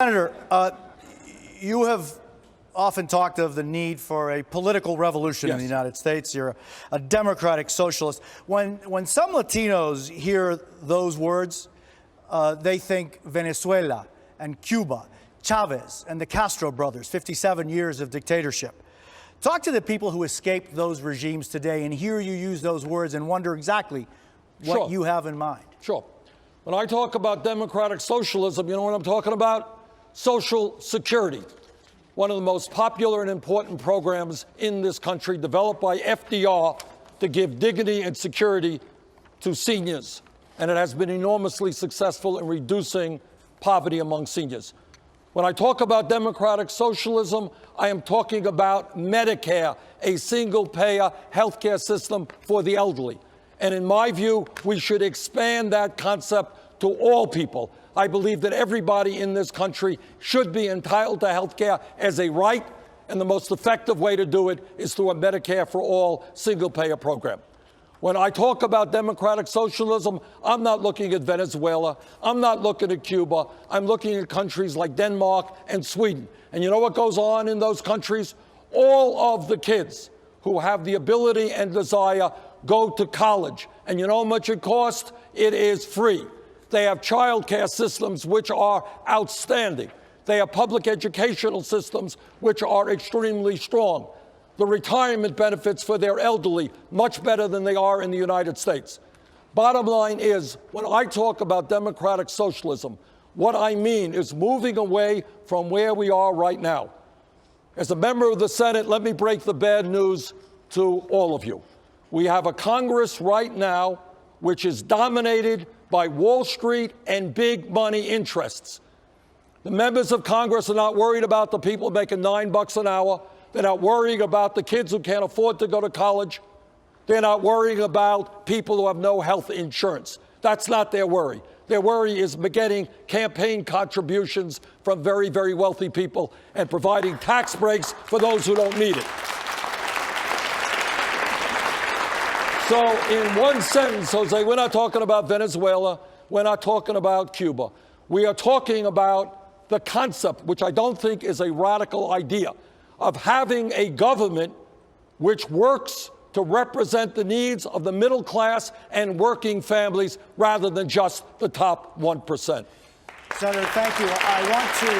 Senator, you have often talked of the need for a political revolution in the United States. You're a democratic socialist. When some Latinos hear those words, they think Venezuela and Cuba, Chavez and the Castro brothers, 57 years of dictatorship. Talk to the people who escaped those regimes today and hear you use those words and wonder exactly what you have in mind. Sure. When I talk about democratic socialism, you know what I'm talking about? Social Security, one of the most popular and important programs in this country, developed by FDR to give dignity and security to seniors. And it has been enormously successful in reducing poverty among seniors. When I talk about democratic socialism, I am talking about Medicare, a single-payer healthcare system for the elderly. And in my view, we should expand that concept to all people. I believe that everybody in this country should be entitled to health care as a right, and the most effective way to do it is through a Medicare for all single-payer program. When I talk about democratic socialism, I'm not looking at Venezuela. I'm not looking at Cuba. I'm looking at countries like Denmark and Sweden. And you know what goes on in those countries? All of the kids who have the ability and desire go to college. And you know how much it costs? It is free. They have child care systems which are outstanding. They have public educational systems which are extremely strong. The retirement benefits for their elderly, much better than they are in the United States. Bottom line is, when I talk about democratic socialism, what I mean is moving away from where we are right now. As a member of the Senate, let me break the bad news to all of you. We have a Congress right now which is dominated by Wall Street and big money interests. The members of Congress are not worried about the people making $9 an hour. They're not worrying about the kids who can't afford to go to college. They're not worrying about people who have no health insurance. That's not their worry. Their worry is getting campaign contributions from very, very wealthy people and providing tax breaks for those who don't need it. So in one sentence, Jose, we're not talking about Venezuela. We're not talking about Cuba. We are talking about the concept, which I don't think is a radical idea, of having a government which works to represent the needs of the middle class and working families rather than just the top 1%. Senator, thank you. I want to